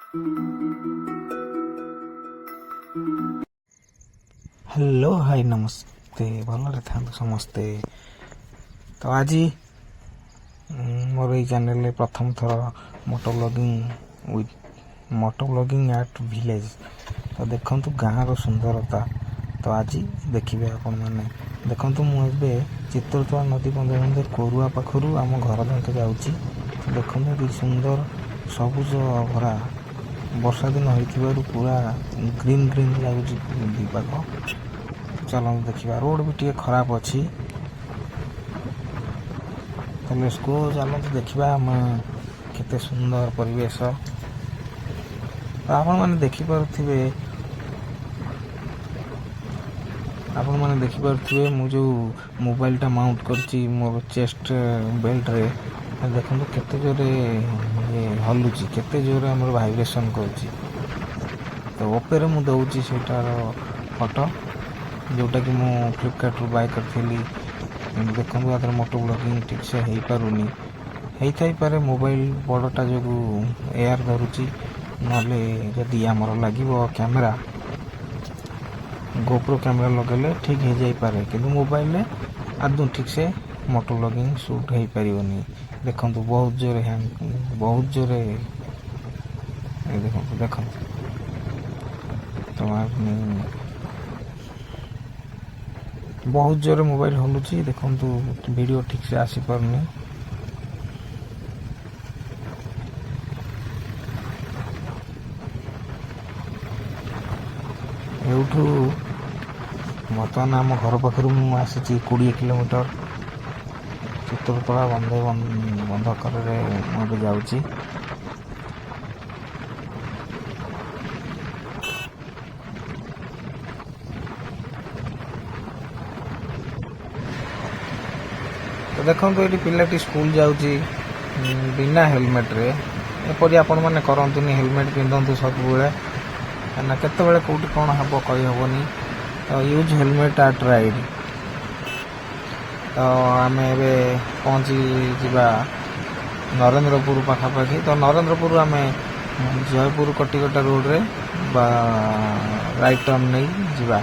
Hello high ନମସ୍ତେ, ଭଲରେ ଥାନ୍ତୁ ସମସ୍ତେ। ତ ଆଜି ମୋର ଏଇ ଚ୍ୟାନେଲରେ ପ୍ରଥମ ଥର ମୋଟୋ ବ୍ଲଗିଂ ଆଟ୍ ଭିଲେଜ୍। ତ ଦେଖନ୍ତୁ ଗାଁର ସୁନ୍ଦରତା। ତ ଆଜି ଦେଖିବେ ଆପଣମାନେ। ଦେଖନ୍ତୁ ମୁଁ ଏବେ ଚିତ୍ରତୋଳା ନଦୀ ବନ୍ଧେ କୋରୁଆ ପାଖରୁ ଆମ ଘର ଯାକେ ଯାଉଛି। ତ ଦେଖନ୍ତୁ କି ସୁନ୍ଦର ସବୁଜ ଭରା, ବର୍ଷା ଦିନ ହେଇଥିବାରୁ ପୁରା ଗ୍ରୀନ୍ ଲାଗୁଛି ଦୁଇ ପାଖ। ଚାଲନ୍ତୁ ଦେଖିବା। ରୋଡ ବି ଟିକେ ଖରାପ ଅଛି। ତାହେଲେ ଚାଲନ୍ତୁ ଦେଖିବା ଆମେ କେତେ ସୁନ୍ଦର ପରିବେଶ। ଆପଣମାନେ ଦେଖିପାରୁଥିବେ ମୁଁ ଯେଉଁ ମୋବାଇଲଟା ମାଉଣ୍ଟ କରିଛି ମୋର ଚେଷ୍ଟ ବେଲ୍ଟରେ। ଦେଖନ୍ତୁ କେତେ ଜୋରେ ହଲୁଛି, କେତେ ଜୋରେ ଆମର ଭାଇବ୍ରେସନ୍ କରୁଛି। ତ ଉପରେ ମୁଁ ଦେଉଛି ସେଇଟାର ଫଟୋ, ଯେଉଁଟାକି ମୁଁ ଫ୍ଲିପକାର୍ଟରୁ ବାଏ କରିଥିଲି। କିନ୍ତୁ ଦେଖନ୍ତୁ ଆଧିରେ ମୋଟୋ ବ୍ଲଗିଂ ଠିକ୍ସେ ହେଇଥାଇପାରେ ମୋବାଇଲ ବଡ଼ଟା ଯୋଗୁଁ ଏୟାର ଧରୁଛି। ନହେଲେ ଯଦି ଆମର ଲାଗିବ କ୍ୟାମେରା, ଗୋପ୍ରୋ କ୍ୟାମେରା ଲଗାଇଲେ ଠିକ୍ ହେଇଯାଇପାରେ। କିନ୍ତୁ ମୋବାଇଲରେ ଆଦୌ ଠିକ୍ସେ ମୋଟୋ ବ୍ଲଗିଂ ସୁଟ୍ ହେଇପାରିବନି। ଦେଖନ୍ତୁ ବହୁତ ଜୋରେ ଦେଖନ୍ତୁ ବହୁତ ଜୋରେ ମୋବାଇଲ ହଲୁଛି। ଦେଖନ୍ତୁ ଭିଡ଼ିଓ ଠିକ୍ସେ ଆସିପାରୁନି। ଏଇଠୁ ବର୍ତ୍ତମାନ ଆମ ଘର ପାଖରୁ ମୁଁ ଆସିଛି 20 କିଲୋମିଟର। ଚିତ୍ରତୋଳା ବନ୍ଧ କରରେ ମୁଁ ଏବେ ଯାଉଛି। ତ ଦେଖନ୍ତୁ ଏଠି ପିଲାଟି ସ୍କୁଲ ଯାଉଛି ବିନା ହେଲମେଟରେ। ଏପରି ଆପଣମାନେ କରନ୍ତୁନି, ହେଲମେଟ୍ ପିନ୍ଧନ୍ତୁ ସବୁବେଳେ, କାହିଁକିନା କେତେବେଳେ କେଉଁଠି କ'ଣ ହେବ କହିହେବନି। ତ ୟୁଜ୍ ହେଲମେଟ୍ ଆଟ୍ ରାଇଡ୍। ତ ଆମେ ଏବେ ପହଞ୍ଚିଯିବା ନରେନ୍ଦ୍ରପୁର ପାଖାପାଖି। ତ ନରେନ୍ଦ୍ରପୁର ଆମେ ଜୟପୁର କଟିକଟା ରୋଡ଼ରେ ବା ରାଇଟ୍ ଟର୍ନ ନେଇ ଯିବା।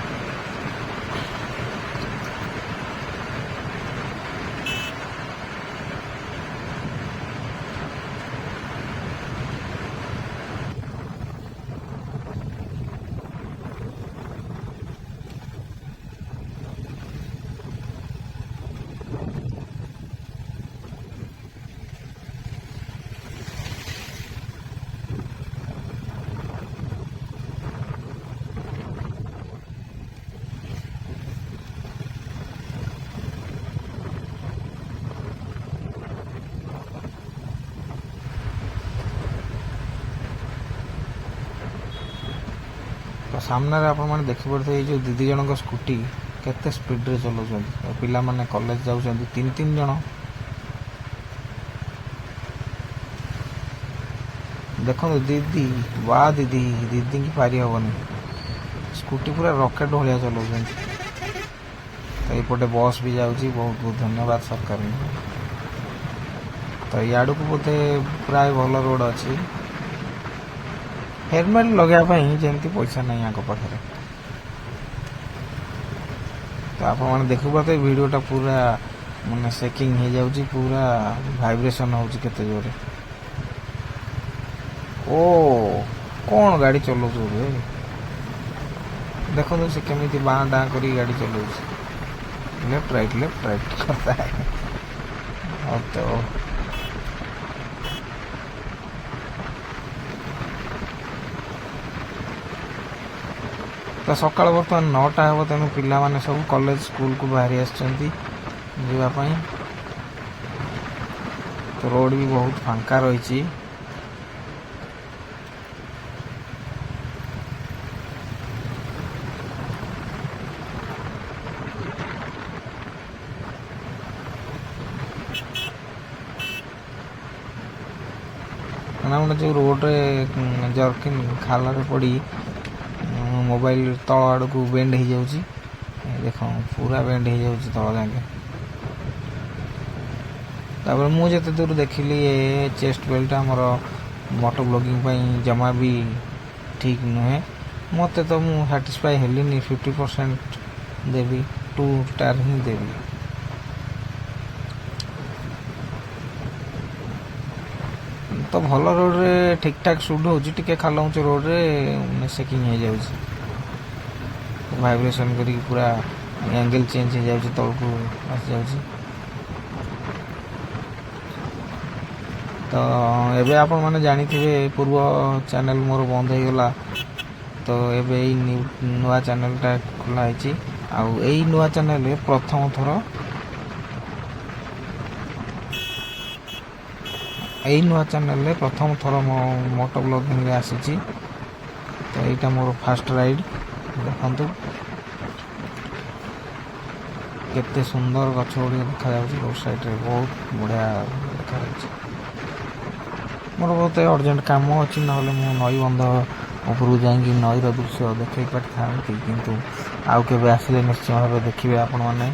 ତ ସାମ୍ନାରେ ଆପଣମାନେ ଦେଖିପାରୁଥିବେ ଏଇ ଯେଉଁ ଦିଦି ଜଣଙ୍କ ସ୍କୁଟି କେତେ ସ୍ପିଡ଼ରେ ଚଲାଉଛନ୍ତି। ପିଲାମାନେ କଲେଜ ଯାଉଛନ୍ତି, ତିନି ଜଣ। ଦେଖନ୍ତୁ ଦିଦିକି ପାରି ହେବନି। ସ୍କୁଟି ପୁରା ରକେଟ୍ ଭଳିଆ ଚଲାଉଛନ୍ତି। ତ ଏଇପଟେ ବସ୍ ବି ଯାଉଛି। ବହୁତ ବହୁତ ଧନ୍ୟବାଦ ସରକାରଙ୍କୁ। ତ ଇଆଡ଼କୁ ବୋଧେ ପ୍ରାୟ ଭଲ ରୋଡ଼ ଅଛି। ହେଲମେଟ୍ ଲଗାଇବା ପାଇଁ ଯେମିତି ପଇସା ନାହିଁ ଆଙ୍କ ପାଖରେ। ତ ଆପଣମାନେ ଦେଖିପାରୁଥିବେ ଭିଡ଼ିଓଟା ପୁରା ସେକିଂ ହେଇଯାଉଛି, ପୁରା ଭାଇବ୍ରେସନ୍ ହେଉଛି କେତେ ଜୋରେ। ଓ କ'ଣ ଗାଡ଼ି ଚଲାଉଛୁ ରେ? ଦେଖନ୍ତୁ ସେ କେମିତି ବାଁ ଡାଁ କରି ଗାଡ଼ି ଚଲାଉଛି। ଲେଫ୍ଟ ରାଇଟ୍ କଥା। ତ ସକାଳ ବର୍ତ୍ତମାନ 9ଟା ହେବ, ତେଣୁ ପିଲାମାନେ ସବୁ କଲେଜ ସ୍କୁଲକୁ ବାହାରି ଆସିଛନ୍ତି ଯିବା ପାଇଁ। ତ ରୋଡ଼ ବି ବହୁତ ଫାଙ୍କା ରହିଛି। ଯେଉଁ ରୋଡ଼ରେ ଜର୍କିନ୍ ଖାଲରେ ପଡ଼ି ମୋବାଇଲ ତଳ ଆଡ଼କୁ ବେଣ୍ଡ ହେଇଯାଉଛି। ଦେଖ ପୁରା ବେଣ୍ଡ ହେଇଯାଉଛି ତଳ ଯାକେ। ତାପରେ ମୁଁ ଯେତେ ଦୂର ଦେଖିଲି ଏ ଚେଷ୍ଟ ବେଲ୍ଟ ଆମର ମୋଟୋ ବ୍ଲଗିଂ ପାଇଁ ଜମା ବି ଠିକ୍ ନୁହେଁ। ମୋତେ ତ ମୁଁ ସାଟିସ୍ଫାଏ ହେଲିନି, 50% ଦେବି, 2 ଷ୍ଟାର୍ ହିଁ ଦେବି। ତ ଭଲ ରୋଡ଼ରେ ଠିକ୍ ଠାକ୍ ସୁଟ୍ ହେଉଛି, ଟିକେ ଖାଲଉଞ୍ଚ ରୋଡ଼ରେ ସେକିଂ ହେଇଯାଉଛି, ଭାଇବ୍ରେସନ୍ କରିକି ପୁରା ଆଙ୍ଗେଲ୍ ଚେଞ୍ଜ ହେଇଯାଉଛି, ତଳକୁ ଆସିଯାଉଛି। ତ ଏବେ ଆପଣମାନେ ଜାଣିଥିବେ ପୂର୍ବ ଚ୍ୟାନେଲ୍ ମୋର ବନ୍ଦ ହେଇଗଲା, ତ ଏବେ ଏଇ ନୂଆ ଚ୍ୟାନେଲ୍ଟା ଖୋଲା ହେଇଛି। ଆଉ ଏଇ ନୂଆ ଚ୍ୟାନେଲ୍ରେ ପ୍ରଥମ ଥର ମୋ ମୋଟୋ ବ୍ଲଗିଂରେ ଆସିଛି। ତ ଏଇଟା ମୋର ଫାର୍ଷ୍ଟ ରାଇଡ୍। ଦେଖନ୍ତୁ କେତେ ସୁନ୍ଦର ଗଛ ଗୁଡ଼ିକ ଦେଖାଯାଉଛି, ରୋଡ଼ ସାଇଡ଼୍ରେ ବହୁତ ବଢ଼ିଆ ଦେଖାଯାଉଛି। ମୋର ବହୁତ ଅର୍ଜେଣ୍ଟ କାମ ଅଛି, ନହେଲେ ମୁଁ ନଈବନ୍ଧ ଉପରକୁ ଯାଇକି ନଈର ଦୃଶ୍ୟ ଦେଖାଇ ପାରିଥାନ୍ତି, କିନ୍ତୁ ଆଉ କେବେ ଆସିଲେ ନିଶ୍ଚୟ ଭାବେ ଦେଖିବେ ଆପଣମାନେ।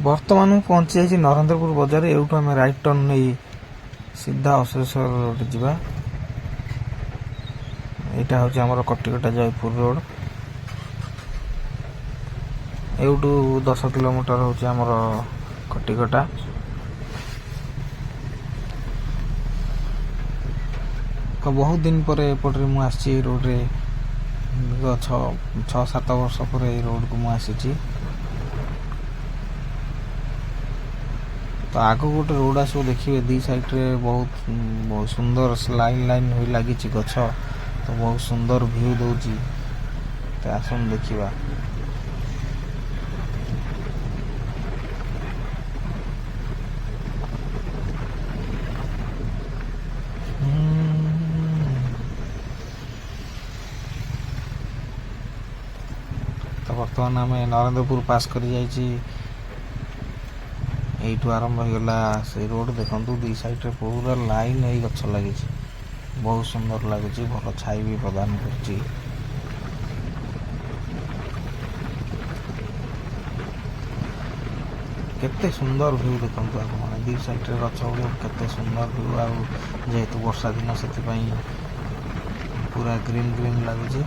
ବର୍ତ୍ତମାନ ମୁଁ ପହଞ୍ଚି ଯାଇଛି ନରେନ୍ଦ୍ରପୁର ବଜାର। ଏଇଠୁ ଆମେ ରାଇଟ୍ ଟର୍ନ ନେଇ ସିଧା ଅଶୋକେଶ୍ୱର ରୋଡ଼ ଯିବା। ଏଇଟା ହେଉଛି ଆମର କଟିକଟା ଜୟପୁର ରୋଡ଼। ଏଇଠୁ 10 କିଲୋମିଟର ହେଉଛି ଆମର କଟିକଟା। ତ ବହୁତ ଦିନ ପରେ ଏପଟରେ ମୁଁ ଆସିଛି ଏଇ ରୋଡ଼ରେ, 6-7 ବର୍ଷ ପରେ ଏଇ ରୋଡ଼କୁ ମୁଁ ଆସିଛି। ତ ଆଗକୁ ଗୋଟେ ରୋଡ଼ ଆସିବ, ଦେଖିବେ ଦି ସାଇଡ଼ରେ ବହୁତ ସୁନ୍ଦର ଲାଇନ୍ ହୋଇ ଲାଗିଛି ଗଛ, ତ ବହୁତ ସୁନ୍ଦର ଭିଉ ଦେଉଛି। ତ ଆସନ୍ତୁ ଦେଖିବା। ତ ବର୍ତ୍ତମାନ ଆମେ ନରେନ୍ଦ୍ରପୁର ପାସ୍ କରି ଯାଇଛି। এইଠୁ ଆରମ୍ଭ ହେଇଗଲା ସେଇ ରୋଡ଼। ଦେଖନ୍ତୁ ଦି ସାଇଡ଼ରେ ପୁରା ଲାଇନ୍ ହେଇ ଗଛ ଲାଗିଛି, ବହୁତ ସୁନ୍ଦର ଲାଗୁଛି, ଭଲ ଛାଇ ବି ପ୍ରଦାନ କରୁଛି। କେତେ ସୁନ୍ଦର ଭିଉ ଦେଖନ୍ତୁ ଆପଣମାନେ, ଦି ସାଇଡ଼ରେ ଗଛ ଗୁଡ଼ିକ କେତେ ସୁନ୍ଦର ଭିଉ। ଆଉ ଯେହେତୁ ବର୍ଷା ଦିନ ସେଥିପାଇଁ ପୁରା ଗ୍ରୀନ୍ ଲାଗୁଛି।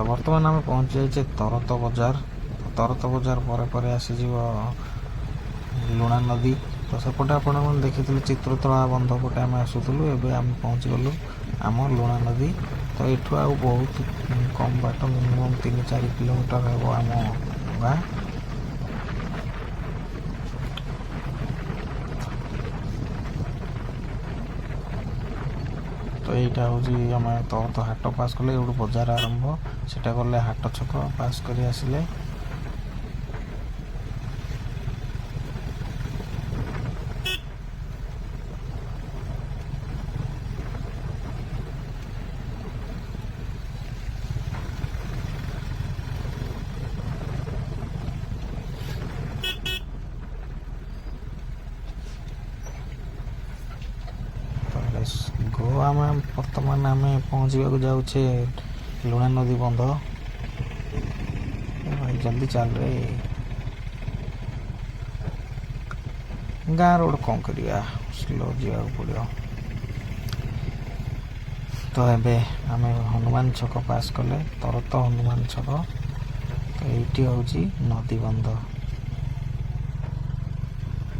ବର୍ତ୍ତମାନ ଆମେ ପହଞ୍ଚି ଯାଇଛେ ତରତ ବଜାର। ତରତ ବଜାର ପରେ ପରେ ଆସିଯିବ ଲୁଣା ନଦୀ। ତ ସେପଟେ ଆପଣମାନେ ଦେଖିଥିଲେ ଚିତ୍ରତଳା ବନ୍ଧ ପଟେ ଆମେ ଆସୁଥିଲୁ। ଏବେ ଆମେ ପହଞ୍ଚିଗଲୁ ଆମ ଲୁଣା ନଦୀ। ତ ଏଠୁ ଆଉ ବହୁତ କମ୍ ବାଟ, ମିନିମମ୍ 3-4 କିଲୋମିଟର ହେବ ଆମ ଗାଁ। ତ এইଟା ହେଉଛି ଆମେ ତରତ ହାଟ ପାସ୍ କଲେ, ଏଇଠୁ ବଜାର ଆରମ୍ଭ। ସେଟା ଗଲେ ହାଟ ଛକ ପାସ୍ କରି ଆସିଲେ ଗो। ଆମେ ବର୍ତ୍ତମାନ ଆମେ ପହଞ୍ଚିବାକୁ ଯାଉଛେ ଲୁଣା ନଦୀ ବନ୍ଧ। ଭାଇ ଜଲ୍ଦି ଚାଲରେ, ଗାଁ ରୋଡ଼ କ'ଣ କରିବା, ସ୍ଲୋ ଯିବାକୁ ପଡ଼ିବ। ତ ଏବେ ଆମେ ହନୁମାନ ଛକ ପାସ୍ କଲେ, ତରତ ହନୁମାନ ଛକ। ତ ଏଇଠି ହେଉଛି ନଦୀ ବନ୍ଧ।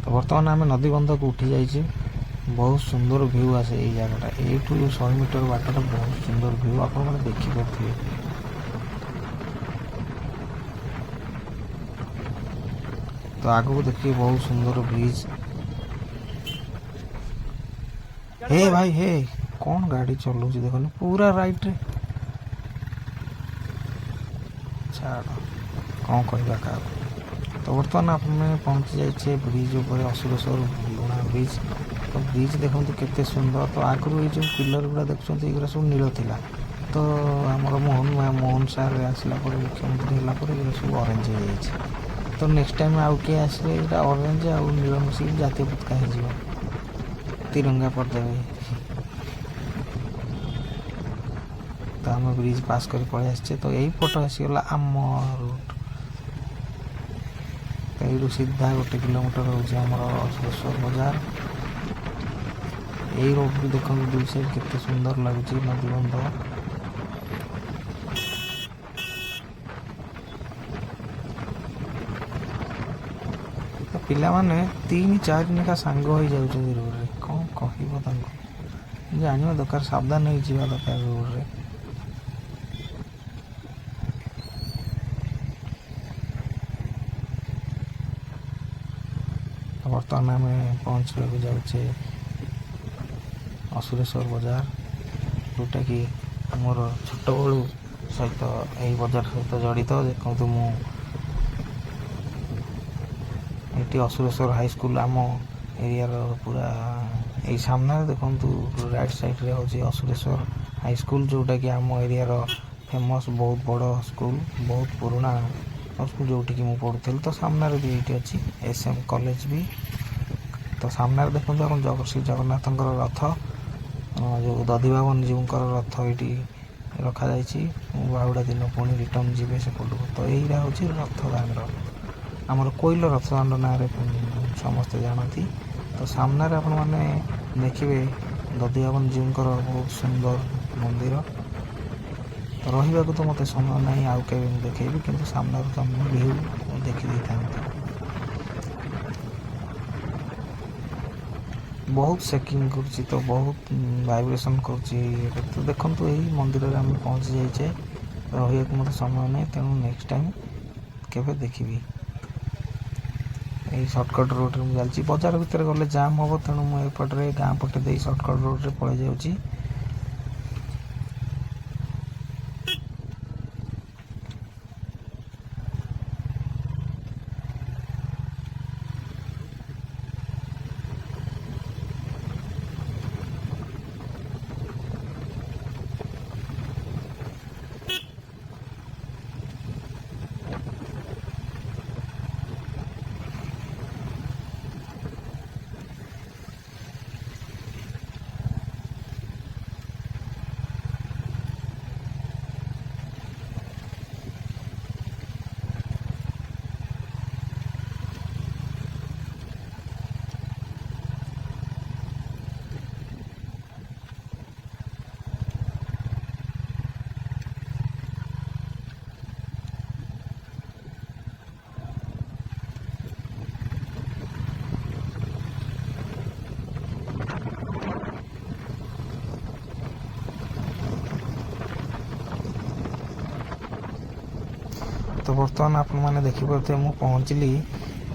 ତ ବର୍ତ୍ତମାନ ଆମେ ନଦୀ ବନ୍ଧକୁ ଉଠି ଯାଇଛି। ବହୁତ ସୁନ୍ଦର ଭିଉ ଆସେ ଏଇ ଜାଗାଟା। ଏଇଠୁ 100 ମିଟର ବାଟଟା ବହୁତ ସୁନ୍ଦର ଭିଉ ଆପଣମାନେ ଦେଖିପାରୁଥିବେ। ତ ଆଗକୁ ଦେଖିବେ ବହୁତ ସୁନ୍ଦର ବ୍ରିଜ। ହେ ଭାଇ ହେ, କ'ଣ ଗାଡ଼ି ଚଲାଉଛି ଦେଖନି, ପୁରା ରାଇଟ୍ରେ। ଛାଡ଼, କ'ଣ କହିବା କାହାକୁ। ତ ବର୍ତ୍ତମାନ ଆପଣମାନେ ପହଞ୍ଚି ଯାଇଛେ ବ୍ରିଜ ଉପରେ, ଅସୁରେଶ୍ୱର ଲୁଣା ବ୍ରିଜ। ତ ବ୍ରିଜ ଦେଖନ୍ତୁ କେତେ ସୁନ୍ଦର। ତ ଆଗରୁ ଏଇ ଯେଉଁ ପିଲର ଗୁଡ଼ା ଦେଖୁଛନ୍ତି, ଏଗୁଡ଼ା ସବୁ ନୀଳ ଥିଲା। ତ ଆମର ମୋହନ ସାର୍ ଆସିଲା ପରେ, ମୁଖ୍ୟମନ୍ତ୍ରୀ ହେଲା ପରେ ଏଗୁଡ଼ା ସବୁ ଅରେଞ୍ଜ ହେଇଯାଇଛି। ତ ନେକ୍ସଟ ଟାଇମ୍ ଆଉ କିଏ ଆସିଲେ ଏଇଟା ଅରେଞ୍ଜ ଆଉ ନୀଳ ମିଶିକି ଜାତୀୟ ପତାକା ହେଇଯିବ, ତିରଙ୍ଗା କରିଦେବେ। ତ ଆମେ ବ୍ରିଜ ପାସ୍ କରି ପଳେଇ ଆସିଛେ। ତ ଏଇ ପଟ ଆସିଗଲା ଆମ ରୁଟ୍। ତ ଏଇଠୁ ସିଧା 1 କିଲୋମିଟର ହେଉଛି ଆମର ଅସୁରେଶ୍ୱର ବଜାର। ଏଇ ରୋଡ଼ରୁ ଦେଖନ୍ତୁ ଦୁଇ ସାଇଡ଼୍ କେତେ ସୁନ୍ଦର ଲାଗୁଛି ନଦୀ ବନ୍ଧ। ତ ପିଲାମାନେ 3-4 ଲେଖା ସାଙ୍ଗ ହେଇଯାଉଛନ୍ତି ରୋଡ଼ରେ, କ'ଣ କହିବ ତାଙ୍କୁ। ଜାଣିବା ଦରକାର, ସାବଧାନ ହେଇ ଯିବା ଦରକାର ରୋଡ଼ରେ। ବର୍ତ୍ତମାନ ଆମେ ପହଞ୍ଚିବାକୁ ଯାଉଛେ ଅସୁରେଶ୍ୱର ବଜାର, ଯେଉଁଟାକି ଆମର ଛୋଟବେଳୁ ସହିତ ଏହି ବଜାର ସହିତ ଜଡ଼ିତ। ଦେଖନ୍ତୁ ମୁଁ ଏଠି ଅସୁରେଶ୍ୱର ହାଇସ୍କୁଲ ଆମ ଏରିଆର ପୁରା ଏଇ ସାମ୍ନାରେ ଦେଖନ୍ତୁ, ରାଇଟ୍ ସାଇଡ଼୍ରେ ହେଉଛି ଅସୁରେଶ୍ୱର ହାଇସ୍କୁଲ, ଯେଉଁଟାକି ଆମ ଏରିଆର ଫେମସ୍ ବହୁତ ବଡ଼ ସ୍କୁଲ, ବହୁତ ପୁରୁଣା ସ୍କୁଲ, ଯେଉଁଠିକି ମୁଁ ପଢ଼ୁଥିଲି। ତ ସାମ୍ନାରେ ବି ଏଇଠି ଅଛି SM କଲେଜ ବି। ତ ସାମ୍ନାରେ ଦେଖନ୍ତୁ ଆପଣ ଶ୍ରୀ ଜଗନ୍ନାଥଙ୍କର ରଥ, ଯେଉଁ ଦଧିବାବନ ଜୀଉଙ୍କର ରଥ ଏଇଠି ରଖାଯାଇଛି। ବାହୁଡ଼ା ଦିନ ପୁଣି ରିଟର୍ଣ୍ଣ ଯିବେ ସେପଟକୁ। ତ ଏଇଟା ହେଉଛି ରଥ ଦାଣ୍ଡ, ଆମର କୋଇଲ ରଥ ଦାଣ୍ଡ ନାଁରେ ସମସ୍ତେ ଜାଣନ୍ତି। ତ ସାମ୍ନାରେ ଆପଣମାନେ ଦେଖିବେ ଦଧିବାବନ ଜୀଉଙ୍କର ବହୁତ ସୁନ୍ଦର ମନ୍ଦିର। ତ ରହିବାକୁ ତ ମୋତେ ସମୟ ନାହିଁ, ଆଉ କେବେ ମୁଁ ଦେଖେଇବି, କିନ୍ତୁ ସାମ୍ନାରୁ ତୁମେ ଭିଉ ଦେଖିଦେଇଥାନ୍ତି। ବହୁତ ସେକିଂ କରୁଛି, ତ ବହୁତ ଭାଇବ୍ରେସନ୍ କରୁଛି। ତ ଦେଖନ୍ତୁ ଏଇ ମନ୍ଦିରରେ ଆମେ ପହଞ୍ଚି ଯାଇଛେ। ରହିବାକୁ ମୋତେ ସମୟ ନାହିଁ, ତେଣୁ ନେକ୍ସଟ ଟାଇମ୍ କେବେ ଦେଖିବି। ଏଇ ସର୍ଟକଟ୍ ରୋଡ଼ରେ ମୁଁ ଚାଲିଛି। ବଜାର ଭିତରେ ଗଲେ ଜାମ୍ ହେବ, ତେଣୁ ମୁଁ ଏପଟରେ ଗାଁ ପଟେ ଦେଇ ସର୍ଟକଟ୍ ରୋଡ଼ରେ ପଳେଇ ଯାଉଛି। ତ ବର୍ତ୍ତମାନ ଆପଣମାନେ ଦେଖିପାରୁଥିବେ ମୁଁ ପହଞ୍ଚିଲି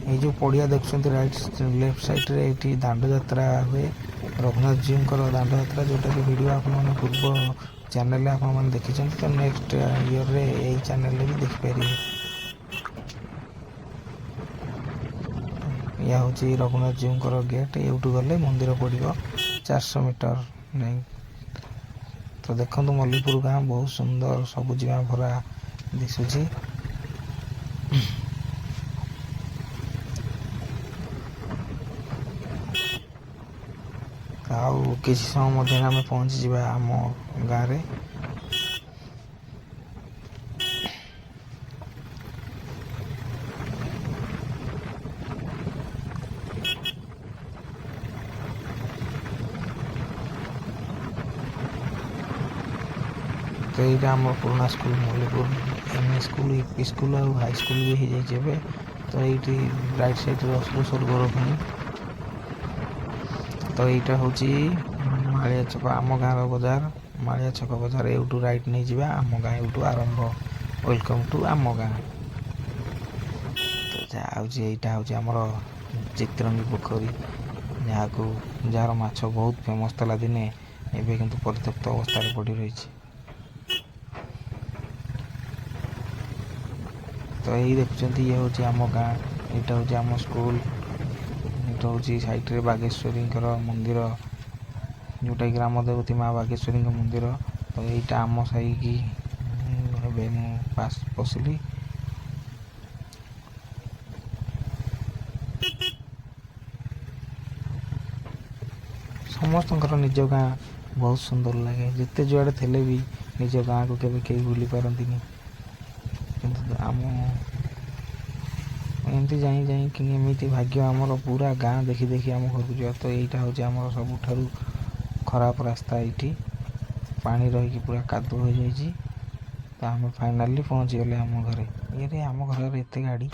ଏଇ ଯେଉଁ ପଡ଼ିଆ ଦେଖୁଛନ୍ତି ଲେଫ୍ଟ ସାଇଡ଼୍ରେ ଏଇଠି ଦାଣ୍ଡଯାତ୍ରା ହୁଏ ରଘୁନାଥଜୀଙ୍କର ଦାଣ୍ଡଯାତ୍ରା, ଯେଉଁଟାକି ଭିଡ଼ିଓ ଆପଣମାନେ ପୂର୍ବ ଚ୍ୟାନେଲରେ ଆପଣମାନେ ଦେଖିଛନ୍ତି। ତ ନେକ୍ସଟ ଇୟର୍ରେ ଏଇ ଚ୍ୟାନେଲରେ ବି ଦେଖିପାରିବେ। ଏହା ହେଉଛି ରଘୁନାଥଜୀଙ୍କର ଗେଟ୍। ଏଇଠୁ ଗଲେ ମନ୍ଦିର ପଡ଼ିବ 400 ମିଟର ନାଇଁ। ତ ଦେଖନ୍ତୁ ମଲ୍ଲିପୁର ଗାଁ ବହୁତ ସୁନ୍ଦର, ସବୁଜିମା ଭରା ଦିଶୁଛି। ଆଉ କିଛି ସମୟ ମଧ୍ୟରେ ଆମେ ପହଞ୍ଚିଯିବା ଆମ ଗାଁରେ। ତ ଏଇଟା ଆମର ପୁରୁଣା school Mallipur ME school, EP school ଆଉ ହାଇ ସ୍କୁଲ ବି ହେଇଯାଇଛି ଏବେ। ତ ଏଇଠି ରାଇଟ୍ ସାଇଡ଼୍ରେ ଅଶ୍ଲେଶ୍ୱର ଗୋରଖୁଣି। ତ ଏଇଟା ହେଉଛି ମାଳିଆ ଛକ, ଆମ ଗାଁର ବଜାର, ମାଳିଆ ଛକ ବଜାର। ଏଇଠୁ ରାଇଟ୍ ନେଇଯିବା ଆମ ଗାଁ, ଏଇଠୁ ଆରମ୍ଭ। ୱେଲକମ୍ ଟୁ ଆମ ଗାଁ। ତ ଏଇଟା ହେଉଛି ଆମର ଚିତ୍ରଙ୍ଗୀ ପୋଖରୀ, ଯାହାର ମାଛ ବହୁତ ଫେମସ୍ ଥିଲା ଦିନେ, ଏବେ କିନ୍ତୁ ପରିତ୍ୟକ୍ତ ଅବସ୍ଥାରେ ପଡ଼ି ରହିଛି। ତ ଏଇ ଦେଖୁଛନ୍ତି ଇଏ ହେଉଛି ଆମ ଗାଁ, ଏଇଟା ହେଉଛି ଆମ ସ୍କୁଲ, ଏଇଟା ହେଉଛି ସାଇଡ଼୍ରେ ବାଗେଶ୍ୱରୀଙ୍କର ମନ୍ଦିର, ଯେଉଁଟାକି ଗ୍ରାମ ଦେବତୀ ମା ବାଗେଶ୍ୱରୀଙ୍କ ମନ୍ଦିର। ତ ଏଇଟା ଆମ ସାହିକି ଏବେ ମୁଁ ପଶିଲି। ସମସ୍ତଙ୍କର ନିଜ ଗାଁ ବହୁତ ସୁନ୍ଦର ଲାଗେ। ଯେତେ ଯୁଆଡ଼େ ଥିଲେ ବି ନିଜ ଗାଁକୁ କେବେ କେହି ଭୁଲି ପାରନ୍ତିନି। କିନ୍ତୁ ଏମିତି ଯାଇକି ଏମିତି ଭାଗ୍ୟ ଆମର, ପୁରା ଗାଁ ଦେଖି ଦେଖି ଆମ ଘରକୁ ଯିବା। ତ ଏଇଟା ହେଉଛି ଆମର ସବୁଠାରୁ ଖରାପ ରାସ୍ତା। ଏଇଠି ପାଣି ରହିକି ପୁରା କାଦୁଅ ହୋଇଯାଇଛି। ତ ଆମେ ଫାଇନାଲି ପହଞ୍ଚିଗଲେ ଆମ ଘରେ। ଆମ ଘରରେ ଏତେ ଗାଡ଼ି।